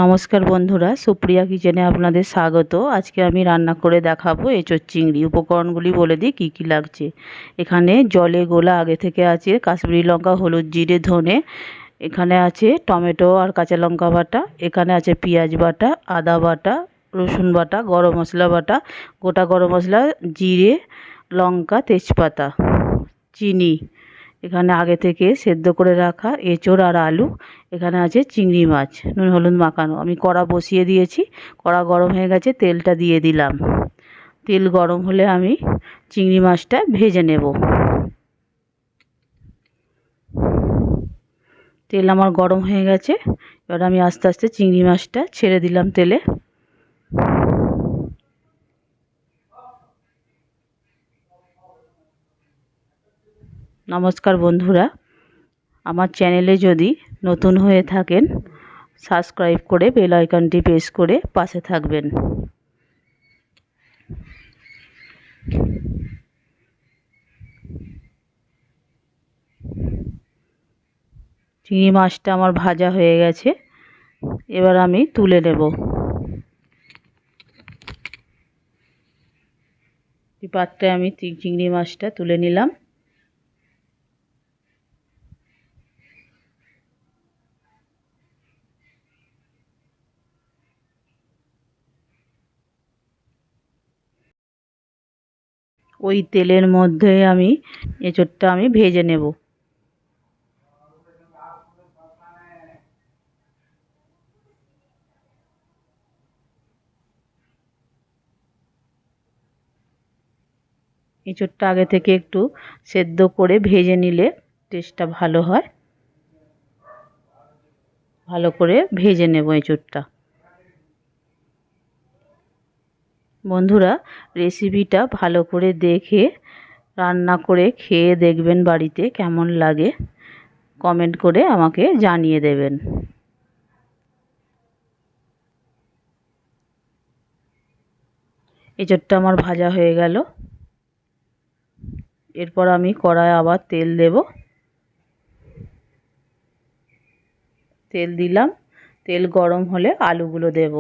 নমস্কার বন্ধুরা, সুপ্রিয়া কিচেনে আপনাদের স্বাগত। আজকে আমি রান্না করে দেখাবো এঁচোড় চিংড়ি। উপকরণগুলি বলে দিই কী কী লাগছে। এখানে জলে গোলা আগে থেকে আছে কাশ্মীরি লঙ্কা, হলুদ, জিরে, ধনে। এখানে আছে টমেটো আর কাঁচা লঙ্কা বাটা। এখানে আছে পেঁয়াজ বাটা, আদা বাটা, রসুন বাটা, গরম মশলা বাটা, গোটা গরম মশলা, জিরে, লঙ্কা, তেজপাতা, চিনি। এখানে আগে থেকে সেদ্ধ করে রাখা এঁচোড় আর আলু। এখানে আছে চিংড়ি মাছ নুন হলুদ মাখানো। আমি কড়া বসিয়ে দিয়েছি, কড়া গরম হয়ে গেছে, তেলটা দিয়ে দিলাম। তেল গরম হলে আমি চিংড়ি মাছটা ভেজে নেব। তেল আমার গরম হয়ে গেছে, এবার আমি আস্তে আস্তে চিংড়ি মাছটা ছেড়ে দিলাম তেলে। নমস্কার বন্ধুরা, আমার চ্যানেলে যদি নতুন হয়ে থাকেন সাবস্ক্রাইব করে বেল আইকনটি প্রেস করে পাশে থাকবেন। চিংড়ি মাছটা আমার ভাজা হয়ে গেছে, এবার আমি তুলে নেব। এই পাত্রে আমি চিংড়ি মাছটা তুলে নিলাম। ওই তেলের মধ্যে আমি এঁচোড়টা ভেজে নেব। এঁচোড়টা আগে থেকে একটু সেদ্ধ করে ভেজে নিলে টেস্টটা ভালো হয়। ভালো করে ভেজে নেব এঁচোড়টা। বন্ধুরা, রেসিপিটা ভালো করে দেখে রান্না করে খেয়ে দেখবেন, বাড়িতে কেমন লাগে কমেন্ট করে আমাকে জানিয়ে দেবেন। এঁচোড়টা আমার ভাজা হয়ে গেল। এরপর আমি কড়ায় আবার তেল দেব। তেল দিলাম, তেল গরম হলে আলুগুলো দেব।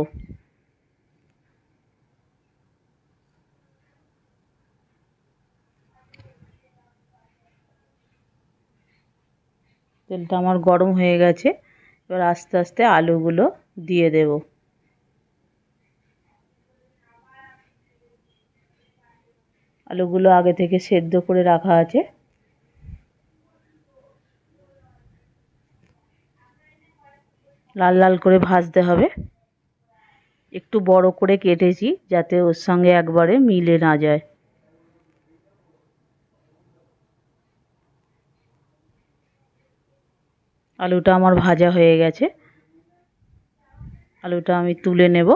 তেলটা আমার গরম হয়ে গেছে, এবার আস্তে আস্তে আলুগুলো দিয়ে দেব। আলুগুলো আগে থেকে সেদ্ধ করে রাখা আছে। লাল লাল করে ভাজতে হবে। একটু বড় করে কেটেছি যাতে ওর সঙ্গে একবারে মিলে না যায়। আলুটা আমার ভাজা হয়ে গেছে, আলুটা আমি তুলে নেব।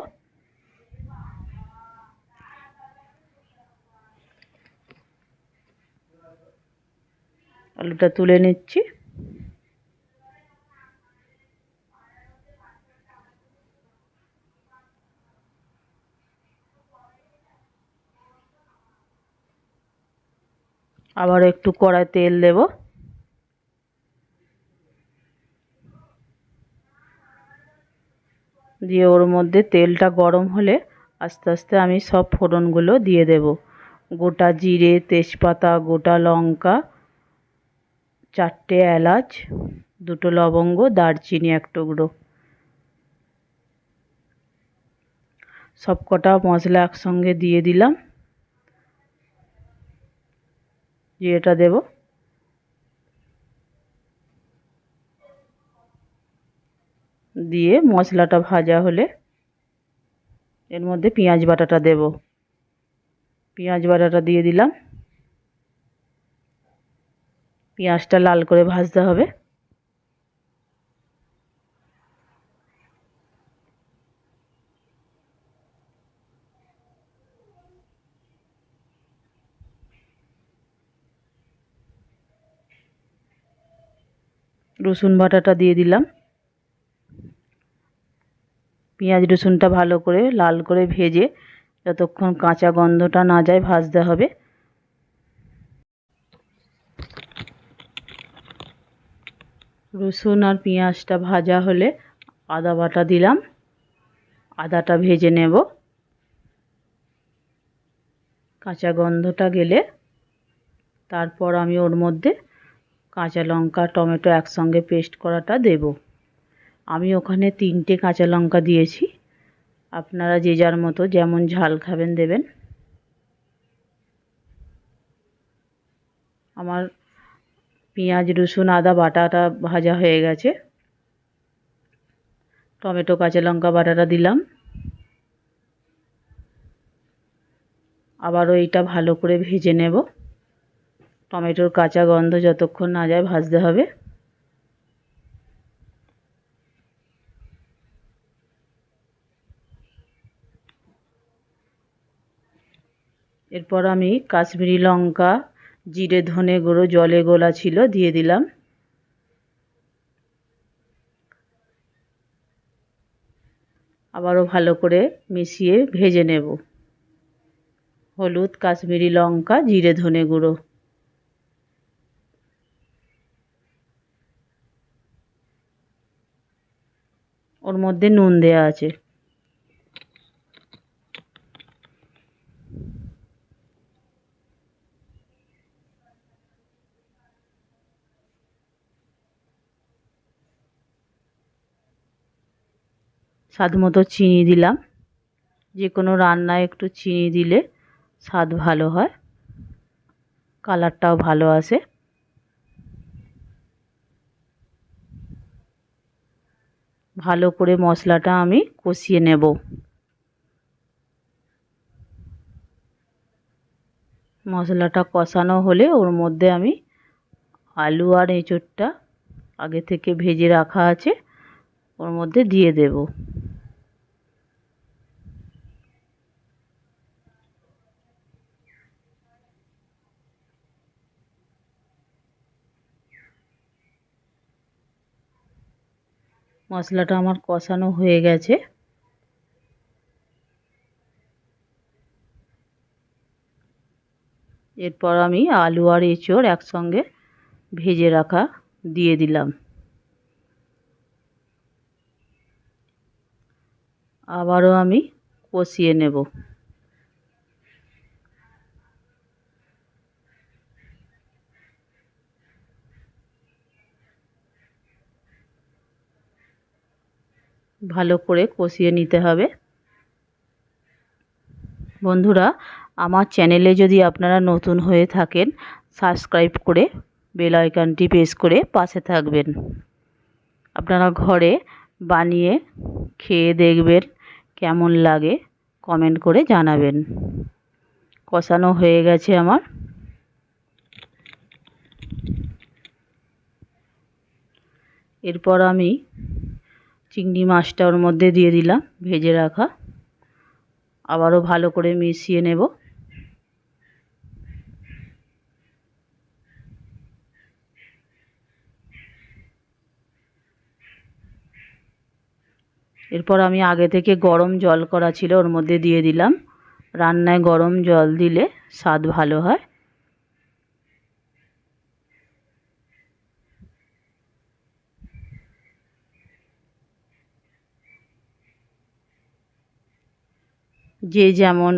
আলুটা তুলে নিচ্ছি। আবার একটু কড়ায় তেল দেব। দিয়ে ওর মধ্যে তেলটা গরম হলে আস্তে আস্তে আমি সব ফোড়নগুলো দিয়ে দেব। গোটা জিরে, তেজপাতা, গোটা লঙ্কা, 4টে এলাচ, 2টো লবঙ্গ, দারচিনি 1 টুকরো। সব কটা মশলা একসঙ্গে দিয়ে দিলাম। জিরেটা দেব। দিয়ে মশলাটা ভাজা হলে এর মধ্যে পেঁয়াজ বাটাটা দেব। পেঁয়াজ বাটাটা দিয়ে দিলাম। পেঁয়াজটা লাল করে ভাজতে হবে। রসুন বাটাটা দিয়ে দিলাম। পেঁয়াজ রসুনটা ভালো করে লাল করে ভেজে যতক্ষণ কাঁচা গন্ধটা না যায় ভাজতে হবে। রসুন আর পেঁয়াজটা ভাজা হলে আদা বাটা দিলাম। আদাটা ভেজে নেব। কাঁচা গন্ধটা গেলে তারপর আমি ওর মধ্যে কাঁচা লঙ্কা টমেটো একসঙ্গে পেস্ট করাটা দেব। আমি ওখানে 3টে কাঁচা লঙ্কা দিয়েছি, আপনারা যে যার মতো যেমন ঝাল খাবেন দেবেন। আমার পেঁয়াজ রসুন আদা বাটাটা ভাজা হয়ে গেছে। টমেটো কাঁচা লঙ্কা বাটাটা দিলাম। আবারও এটা ভালো করে ভেজে নেব। টমেটোর কাঁচা গন্ধ যতক্ষণ না যায় ভাজতে হবে। এরপর আমি কাশ্মীরি লঙ্কা জিরে ধনে গুঁড়ো জলে গোলা ছিল দিয়ে দিলাম। আবারও ভালো করে মিশিয়ে ভেজে নেব। হলুদ কাশ্মীরি লঙ্কা জিরে ধনে গুঁড়ো। ওর মধ্যে নুন দেয়া আছে। স্বাদ মতো চিনি দিলাম। যে কোনো রান্নায় একটু চিনি দিলে স্বাদ ভালো হয়, কালারটাও ভালো আসে। ভালো করে মশলাটা আমি কষিয়ে নেব। মশলাটা কষানো হলে ওর মধ্যে আমি আলু আর এঁচোড়টা আগে থেকে ভেজে রাখা আছে ওর মধ্যে দিয়ে দেব। মশলাটা আমার কষানো হয়ে গেছে। এরপর আমি আলু আর এঁচোড় একসঙ্গে ভেজে রাখা দিয়ে দিলাম। আবারও আমি কষিয়ে নেব। ভালো করে কষিয়ে নিতে হবে। বন্ধুরা, আমার চ্যানেলে যদি আপনারা নতুন হয়ে থাকেন সাবস্ক্রাইব করে বেল আইকনটি প্রেস করে পাশে থাকবেন। আপনারা ঘরে বানিয়ে খেয়ে দেখবেন কেমন লাগে, কমেন্ট করে জানাবেন। কষানো হয়ে গেছে আমার। এরপর আমি চিংড়ি মাছটা ওর মধ্যে দিয়ে দিলাম ভেজে রাখা। আবারও ভালো করে মিশিয়ে নেব। এরপর আমি আগে থেকে গরম জল করা ছিল ওর মধ্যে দিয়ে দিলাম। রান্নায় গরম জল দিলে স্বাদ ভালো হয়। যে যেমন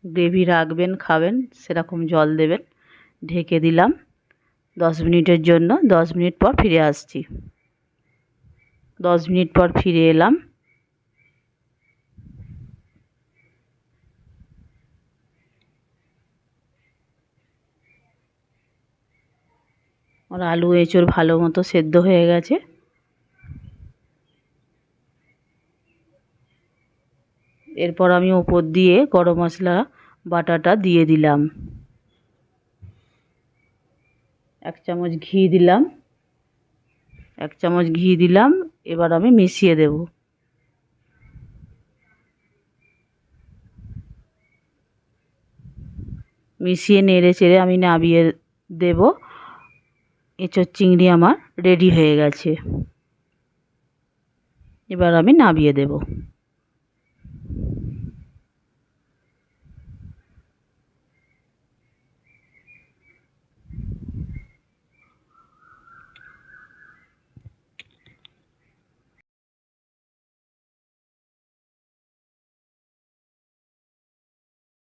গ্রেভি রাখবেন খাবেন সেরকম জল দেবেন। ঢেকে দিলাম 10 মিনিটের জন্য। 10 মিনিট পর ফিরে আসছি। 10 মিনিট পর ফিরে এলাম। আর আলু এঁচোড় ভালো মতো সেদ্ধ হয়ে গেছে। এরপর আমি ওপর দিয়ে গরম মশলা বাটাটা দিয়ে দিলাম। 1 চামচ ঘি দিলাম। 1 চামচ ঘি দিলাম। এবার আমি মিশিয়ে দেব। মিশিয়ে নেড়ে চেড়ে আমি নামিয়ে দেব। এঁচোড় চিংড়ি আমার রেডি হয়ে গেছে। এবার আমি নামিয়ে দেব।